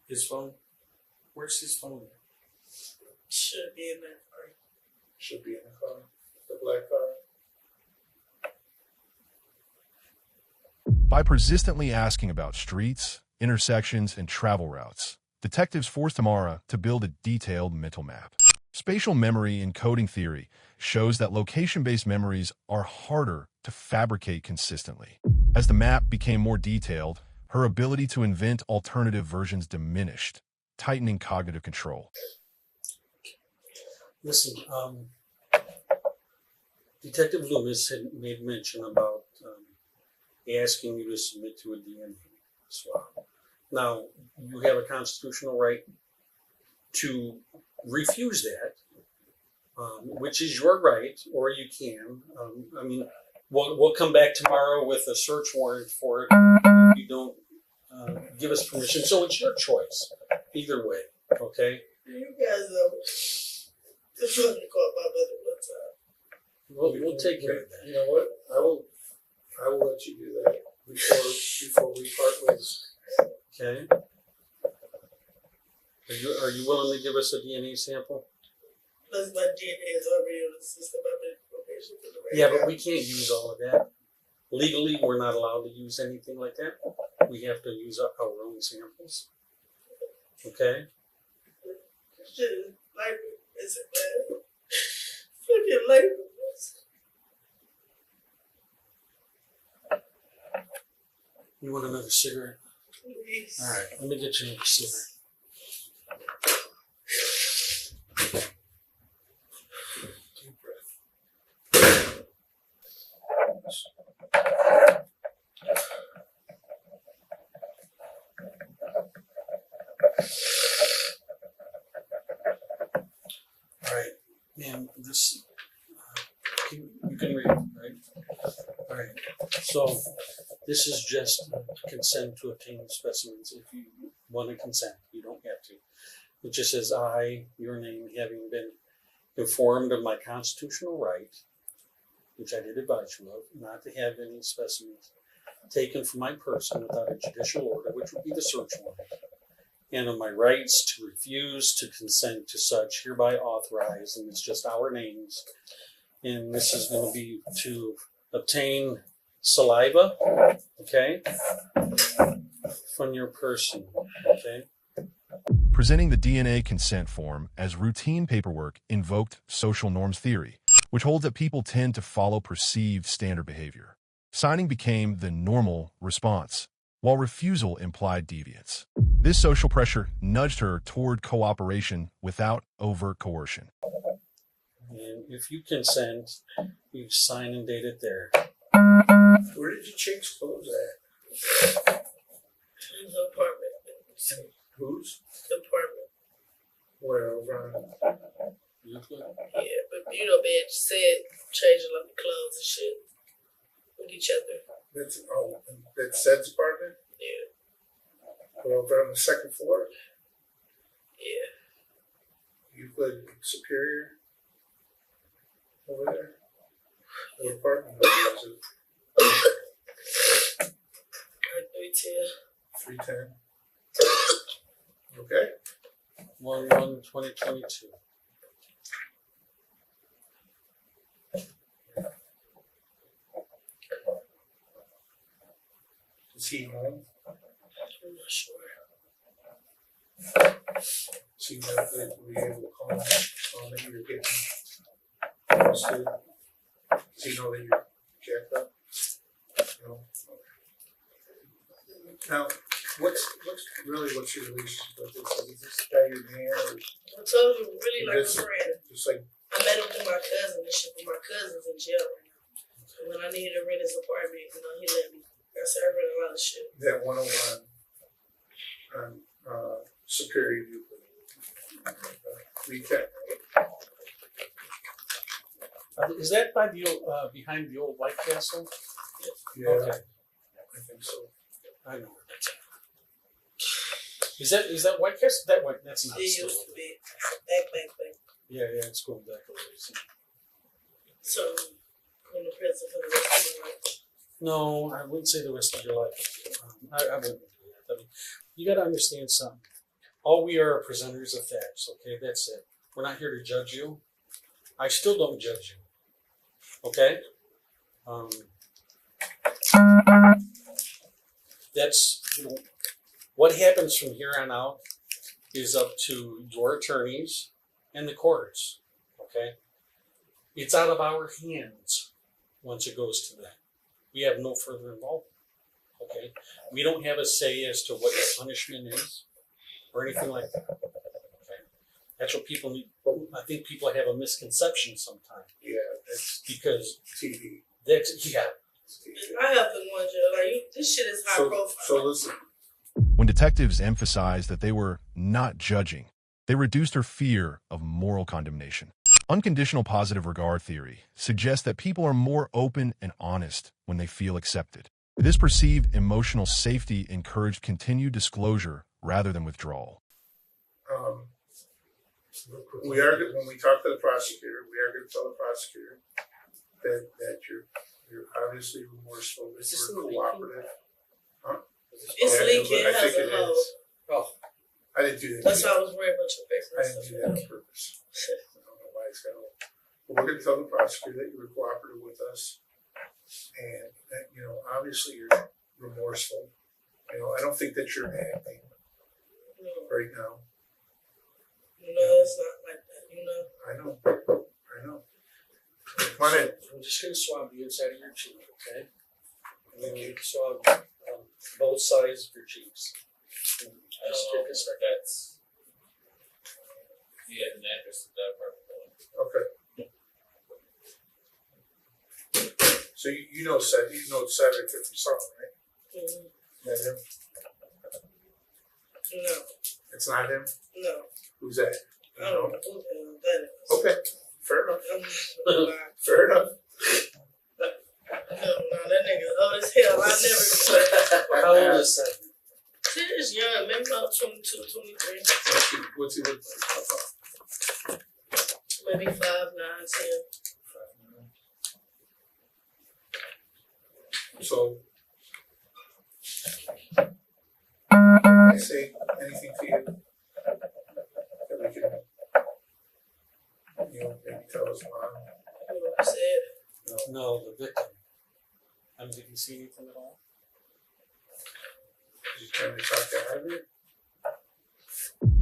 His phone? Where's his phone? should be in that car. Should be in the car. The black car. By persistently asking about streets, intersections, and travel routes, detectives forced Tamara to build a detailed mental map. Spatial memory encoding theory shows that location-based memories are harder to fabricate consistently. As the map became more detailed, her ability to invent alternative versions diminished, tightening cognitive control. Listen, Detective Loomis had made mention about asking you to submit to a DNA swab. Now, you have a constitutional right to refuse that, which is your right, or you can. I mean, we'll come back tomorrow with a search warrant for it if you don't give us permission. So it's your choice, either way, okay? You guys just let me call my mother one time. We'll take care of that. You know what? I will let you do that before we part ways. Okay. Are you willing to give us a DNA sample? Because my DNA is already on the system. I've been probation for the right Yeah, but now. we can't use all of that. Legally, we're not allowed to use anything like that. We have to use our own samples. Okay? Shit is life is man. Fucking life is. You want another cigarette? Please. All right, let me get you another cigarette. Deep breath. All right, man, this, you can read it, right? All right, so this is just consent to obtain specimens. If you want to consent, you don't have to. It just says, I, your name, having been informed of my constitutional right, which I did advise you of, not to have any specimens taken from my person without a judicial order, which would be the search warrant, and of my rights to refuse to consent to such hereby authorized, and it's just our names. And this is going to be to obtain saliva, okay, from your person, okay? Presenting the DNA consent form as routine paperwork invoked social norms theory, which holds that people tend to follow perceived standard behavior. Signing became the normal response, while refusal implied deviance. This social pressure nudged her toward cooperation without overt coercion. And if you consent, you sign and date it there. Where did you change clothes at? In the apartment. Whose? The apartment. Where over on? You could. Yeah, but you know, man, said changing like the clothes and shit with each other. That's Sed's apartment? Yeah, We're over on the second floor? yeah. Euclid Superior over there? What apartment number is it? 310. 310. Okay. 1/1/2022. Is he home? I'm not sure. So you know that we able to call him that you're getting arrested? Does he know that you're jacked up? No. Now, what's your relationship with this? Is this guy your man or I told you, really like a Just- friend. just like I met him with my cousin and shit, but my cousin's in jail right now. And when I needed to rent his apartment, he let me. I said I rent a lot of shit. that 101 on Superior Euclid? Recap. Is that by the old, behind the old White Castle? Yeah, Okay, I think so. I know where that's at. Is that White Castle? That's not It still used to over. be. Back. Yeah, it's going back a ways. So, going to prison for the rest of my life. No, I wouldn't say the rest of your life. I wouldn't do that. I mean, you got to understand something. All we are presenters of facts, okay? That's it. We're not here to judge you. I still don't judge you. Okay? That's, what happens from here on out is up to your attorneys and the courts. Okay? It's out of our hands once it goes to them. We have no further involvement. Okay? We don't have a say as to what the punishment is or anything like that. Okay? That's what people need. I think people have a misconception sometimes. Yeah, that's Because TV. that's, I have to warn you, this shit is high profile. So listen, When detectives emphasized that they were not judging, they reduced her fear of moral condemnation. Unconditional positive regard theory suggests that people are more open and honest when they feel accepted. This perceived emotional safety encouraged continued disclosure rather than withdrawal. when we talk to the prosecutor, we are going to tell the prosecutor that you're obviously remorseful, that you're cooperative. It's leaking, it has a hole. Oh, I didn't do that. That's why I was worried about your paper. I didn't do that on purpose. I don't know why it's got a hole. But we're going to tell the prosecutor that you were cooperative with us, and that obviously you're remorseful. I don't think that you're acting right now. It's not like that, I know. Come on in. I'm just going to swab the inside of your cheek, okay? I'm going to swab both sides of your cheeks. I don't know if that's the address of that apartment. Okay. So you know Cedric from something, right? Mm-hmm. That him? No. It's not him? No. Who's that? I don't know who the hell that is. Okay. Fair enough. No, Fair enough. that nigga old as hell. I never. How old is that? Shit is young, maybe about 22, 23. What's he look like? Maybe 5'9", 10. So, can I say anything to you that we can, maybe tell us why? What I said. No, the victim. Did you see anything at all? Did you trying to talk to Ivy?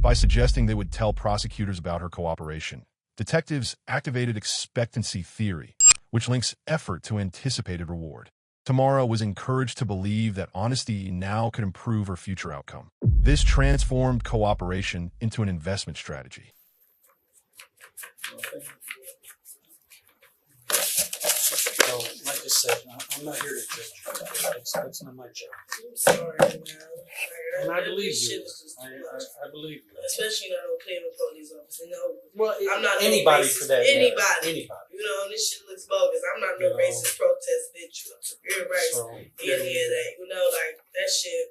By suggesting they would tell prosecutors about her cooperation, detectives activated expectancy theory, which links effort to anticipated reward. Tamara was encouraged to believe that honesty now could improve her future outcome. This transformed cooperation into an investment strategy. Nothing. So, like I said, I'm not here to judge you. That's not my job. I'm sorry, man. And I believe This you. shit is just too much. I believe you. Especially not no Cleveland police officer. Well, I'm not anybody no racist. for that matter. Anybody. Anybody. This shit looks bogus. I'm not no racist protest bitch. You're right. So, Any of that. That shit.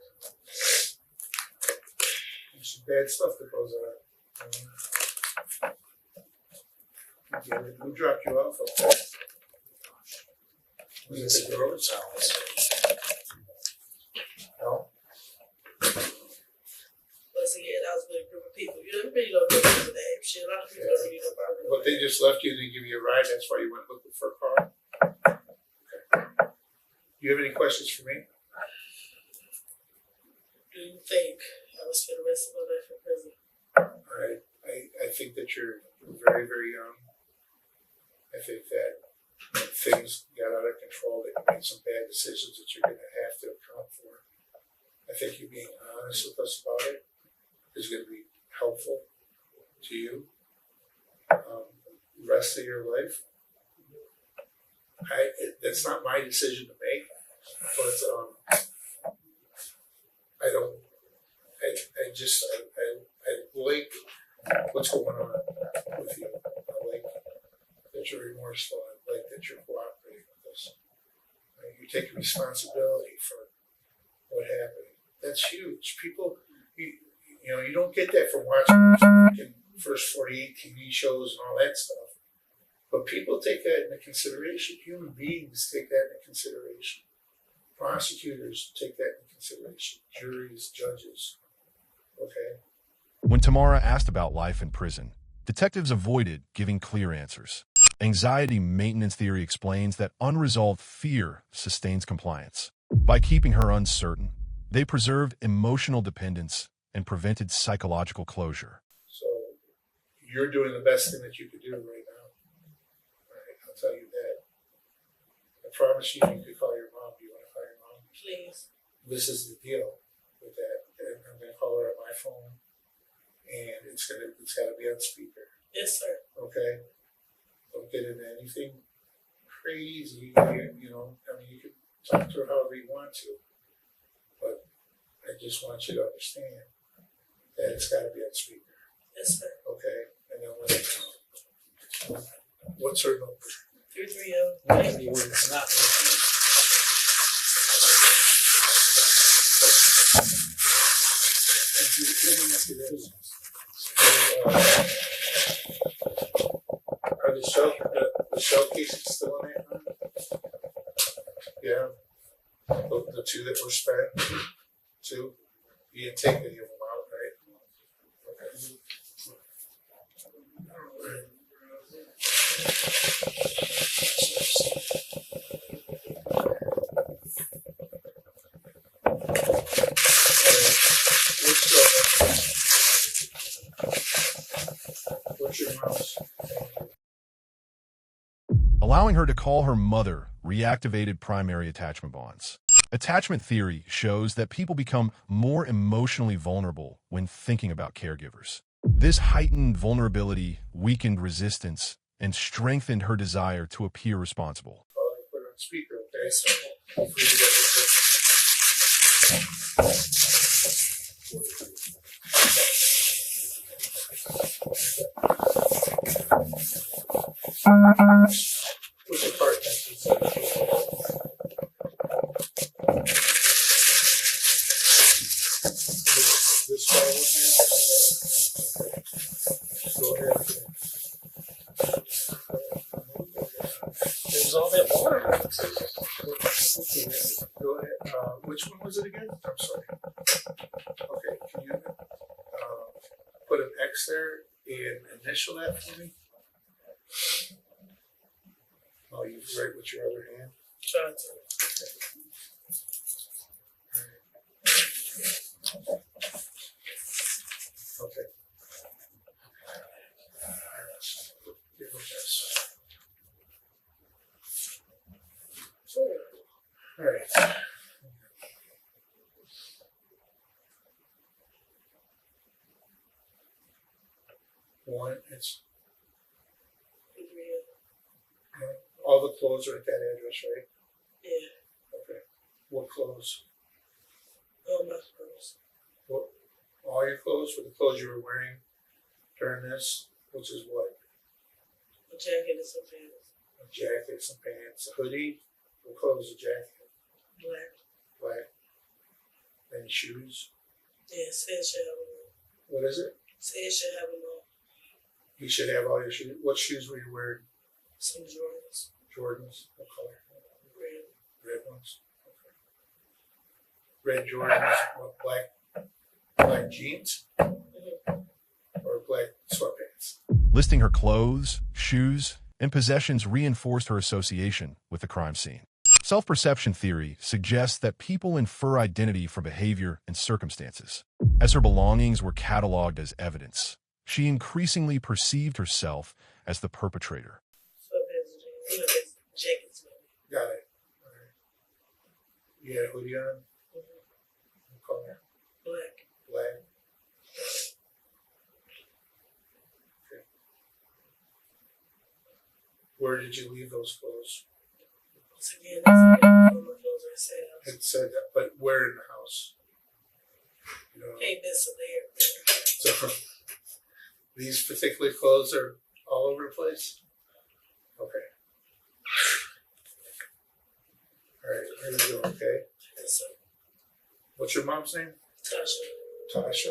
There's some bad stuff that goes on. Who dropped you off? Okay. Was it the girls? No. But so yeah, that was with a group of people. You don't really know the name. Shit, a lot of people don't really know about it. But they just left you and didn't give you a ride. That's why you went looking for a car. Okay. Do you have any questions for me? Do you think I was for the rest of my life in prison? I think that you're very, very young. I think that things got out of control, that you made some bad decisions that you're going to have to account for. I think you being honest with us about it is going to be helpful to you. The rest of your life, that's not my decision to make, but I like what's going on with you. I like that you're remorseful. I like that you're cooperating with us. You take responsibility for what happened. That's huge. People, you don't get that from watching first 48 TV shows and all that stuff. But people take that into consideration. Human beings take that into consideration. Prosecutors take that into consideration. Juries, judges. Okay? When Tamara asked about life in prison, detectives avoided giving clear answers. Anxiety maintenance theory explains that unresolved fear sustains compliance. By keeping her uncertain, they preserved emotional dependence and prevented psychological closure. So you're doing the best thing that you could do right now. All right, I'll tell you that. I promise you, you could call your mom. Do you want to call your mom? Please. This is the deal with that. And I'm going to call her on my phone, and it's got to be on speaker. Yes, sir. Okay? Don't get into anything crazy. You can talk to her however you want to. But I just want you to understand that it's got to be on speaker. Yes, sir. Okay? And then what's her number? 330. When it's not Are the shell cases still in there? Yeah. The two that were spent? Two? You didn't take any of them out, right? What's your mouse? Allowing her to call her mother reactivated primary attachment bonds. Attachment theory shows that people become more emotionally vulnerable when thinking about caregivers. This heightened vulnerability weakened resistance and strengthened her desire to appear responsible. Put it on speaker, okay? What's your part? This file with you? Go ahead. There's all that water. Go ahead. Which one was it again? I'm sorry. Okay, can you put an X there and initial that for me? Oh, you write with your other hand? Trying to. Okay. Give him this. All right. One, it's all the clothes are at that address, right? Yeah. Okay. What clothes? All my clothes. What? All your clothes? With the clothes you were wearing during this? Which is what? A jacket and some pants. A jacket, some pants, a hoodie. What color is the jacket? Black. Black. Any shoes? Yeah, said should have them on. What is it? Said should have them on. He should have all your shoes. What shoes were you wearing? Some Jordans. Jordans. What color? Red. Red ones. Okay. Red Jordans. What, black jeans? Or black sweatpants? Listing her clothes, shoes, and possessions reinforced her association with the crime scene. Self-perception theory suggests that people infer identity from behavior and circumstances. As her belongings were cataloged as evidence, she increasingly perceived herself as the perpetrator. Sweatpants, jackets. Got it. All right. You had a hoodie on? What color? Black. Black. Okay. Where did you leave those clothes? Once again, that's where my clothes are set up. It said that, but where in the house? You know, Ain't been so there. so these particular clothes are all over the place? Okay. All right, here we go, okay? Yes, sir. What's your mom's name? Tasha. Tasha.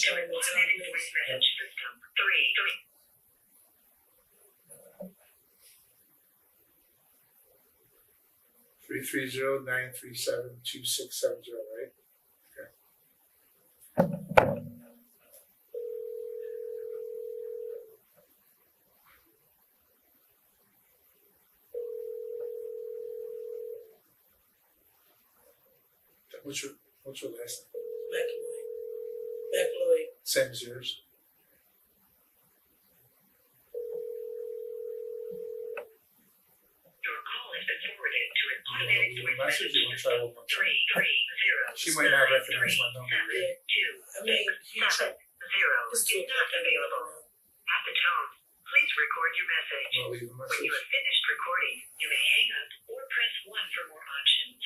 To an automatic voice message system. 330-937-2670, right? Okay. What's your last name? McLeod. Same as yours. Your call has been forwarded to an automatic voice message You want to try system. one more time? 330. She might not recognize my number. Yeah. I mean, you try. Is not available. At the tone, please record your message. I'll leave a When message. you have finished recording, you may hang up or press 1 for more options.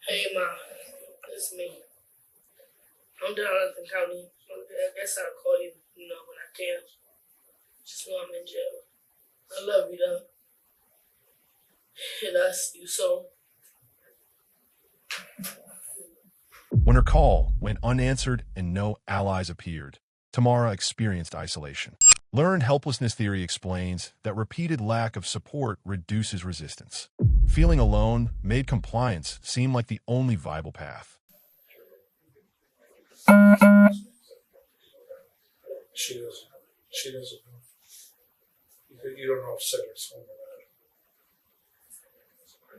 Hey, Ma. It's me. I'm Jonathan County. I guess I'll call you, when I can. Just know I'm in jail. I love you, though. And I'll see you soon. When her call went unanswered and no allies appeared, Tamara experienced isolation. Learned helplessness theory explains that repeated lack of support reduces resistance. Feeling alone made compliance seem like the only viable path. She doesn't know. You don't know if Cedric's home or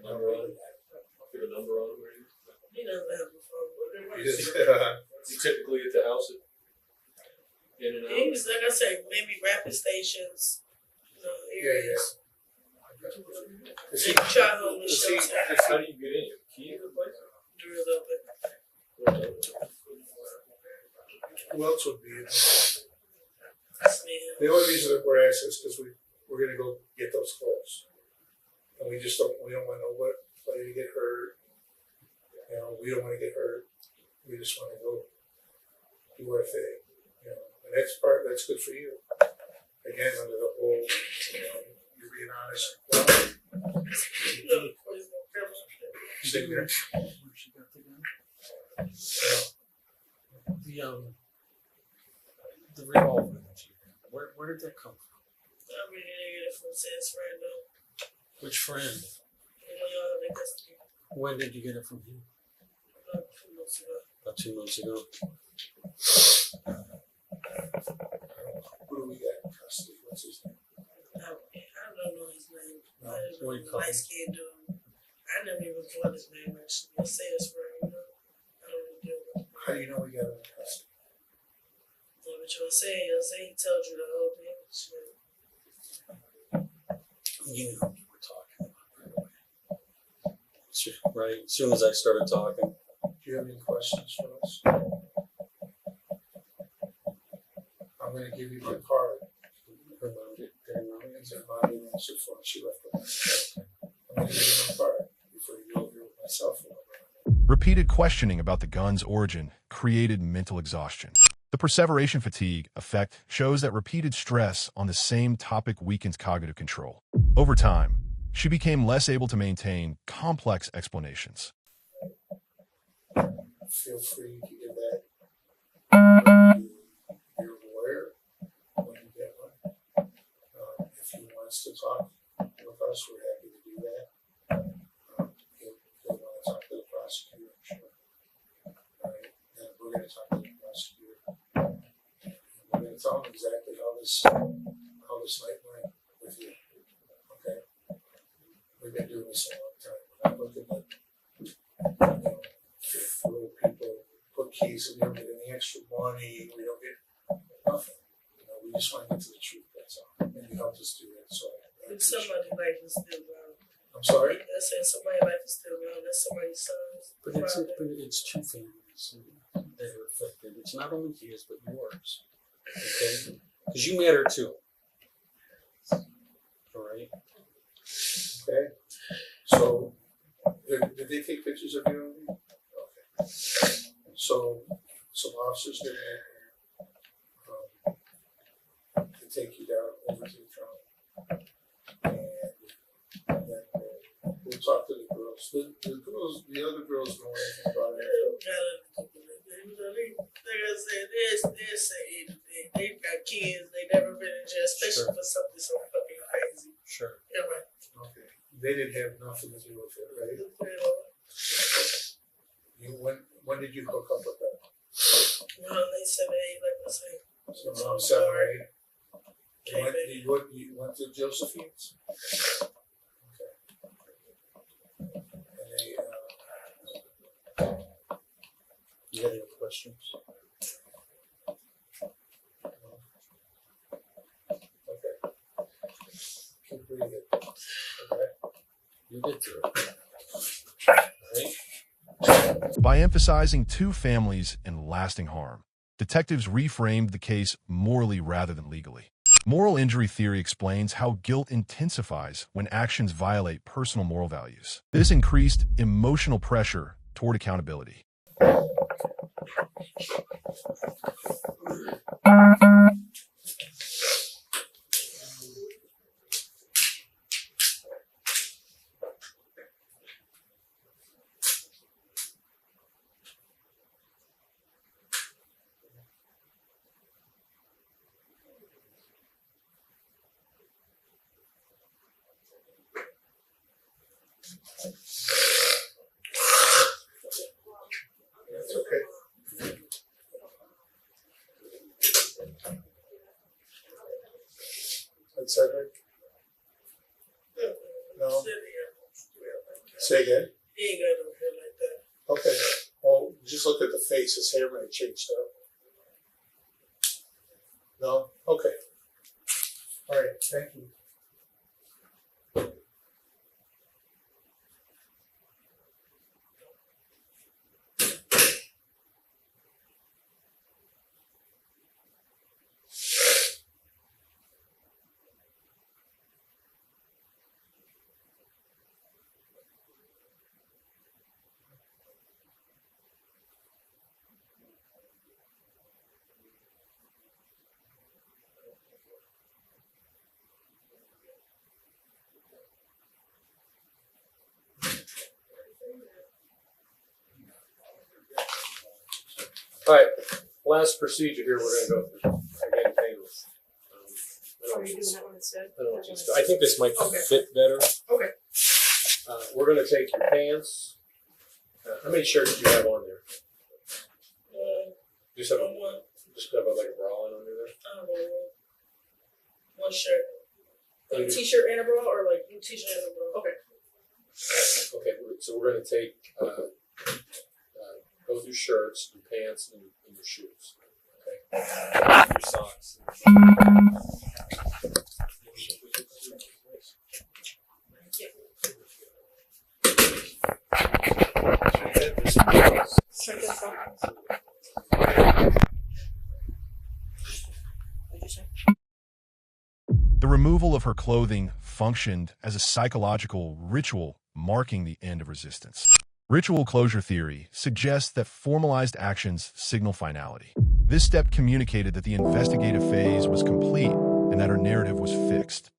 not. Number on it. Put a number on it. He doesn't have a phone. You typically at the house in and out. He was, like I said, maybe rapid stations, areas. They try home and shelter. How do you get in? Key in the place? Drill open. Who else would be in there? That's me. The only reason that we're asking is because we're going to go get those clothes. And we don't want nobody to get hurt. We don't want to get hurt. We just want to go do our thing. And that's good for you. Again, under the whole, you're being honest. Sitting there. The revolver that you had, where did that come from? I really didn't get it from Sam's friend, though. Which friend? When did you get it from him? About 2 months ago. About 2 months ago. Who do we got in custody? What's his name? I don't know his name. No, I don't know. what do you call him? Light-skinned dude. I never even called his name, actually. I say his friend, I don't really deal with him. How do you know we got him in custody? What you'll say he told you the whole thing. Shit. You know what we're talking about right away. Right? As soon as I started talking. Do you have any questions for us? I'm going to give you my card. Her mom did. Her mom didn't answer for it. She left the message. I'm going to give you my card before you go over with my cell phone. Repeated questioning about the gun's origin created mental exhaustion. The perseveration fatigue effect shows that repeated stress on the same topic weakens cognitive control. Over time, she became less able to maintain complex explanations. Feel free to give that to your lawyer when you get one. If he wants to talk with us, we're happy to do that. He'll want to talk to the prosecutor, I'm sure. All right, and we're going to talk to the prosecutor. We're going to tell him exactly how this night went with you. Okay? We've been doing this a long time. We're not looking at, throw people, put keys in, we don't get any extra money, we don't get nothing. We just want to get to the truth, that's all. And you helped us do that, so But somebody life is still gone. I'm sorry? I said somebody's life is still gone. That's somebody's son's. But it's two families that are affected. It's not only his, but yours. Okay? Because you matter too. All right? Okay. So, did they take pictures of you? Okay. So, some officers did to take you down over to the trunk. And then we'll talk to the girls. The other girls know anything about it. Like I said, they're saying they've got kids, they never been in jail, especially for something so fucking crazy. Sure. Yeah, right. Okay. They didn't have nothing to do with it, right? When did you hook up with them? They 7, 8, like I say. So around 7 or 8. You went to Josephine's? Okay. And they, You have any questions? okay. Keep breathing. Okay. You get through it. Right? By emphasizing two families and lasting harm, detectives reframed the case morally rather than legally. Moral injury theory explains how guilt intensifies when actions violate personal moral values. This increased emotional pressure toward accountability. That's okay. And Cedric? No? Say again? He ain't got no hair like that. Okay. Well, just look at the face. His hair might have changed up. No? Okay. All right. Thank you. All right, last procedure here we're going to go through. Again, painless. Are you doing that one instead? I think this might fit better. Okay. We're going to take your pants. How many shirts do you have on there? Just have one. Just have like a bra on under there. I don't know. One shirt. Like a t-shirt and a bra, or like a t-shirt and a bra? Okay. Okay, so we're going to take both your shirts, your pants, and your shoes. Okay. Your socks. The removal of her clothing functioned as a psychological ritual marking the end of resistance. Ritual closure theory suggests that formalized actions signal finality. This step communicated that the investigative phase was complete and that her narrative was fixed.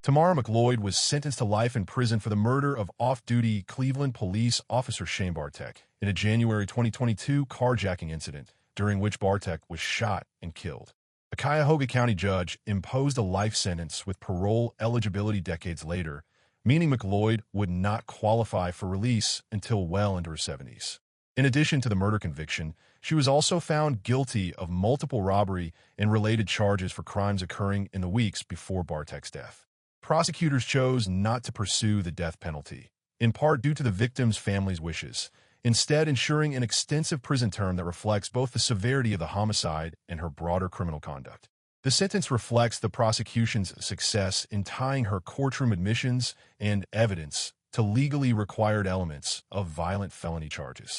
Tamara McLeod was sentenced to life in prison for the murder of off-duty Cleveland police officer Shane Bartek in a January 2022 carjacking incident during which Bartek was shot and killed. A Cuyahoga County judge imposed a life sentence with parole eligibility decades later, meaning McLeod would not qualify for release until well into her 70s. In addition to the murder conviction, she was also found guilty of multiple robbery and related charges for crimes occurring in the weeks before Bartek's death. Prosecutors chose not to pursue the death penalty, in part due to the victim's family's wishes, instead ensuring an extensive prison term that reflects both the severity of the homicide and her broader criminal conduct. The sentence reflects the prosecution's success in tying her courtroom admissions and evidence to legally required elements of violent felony charges.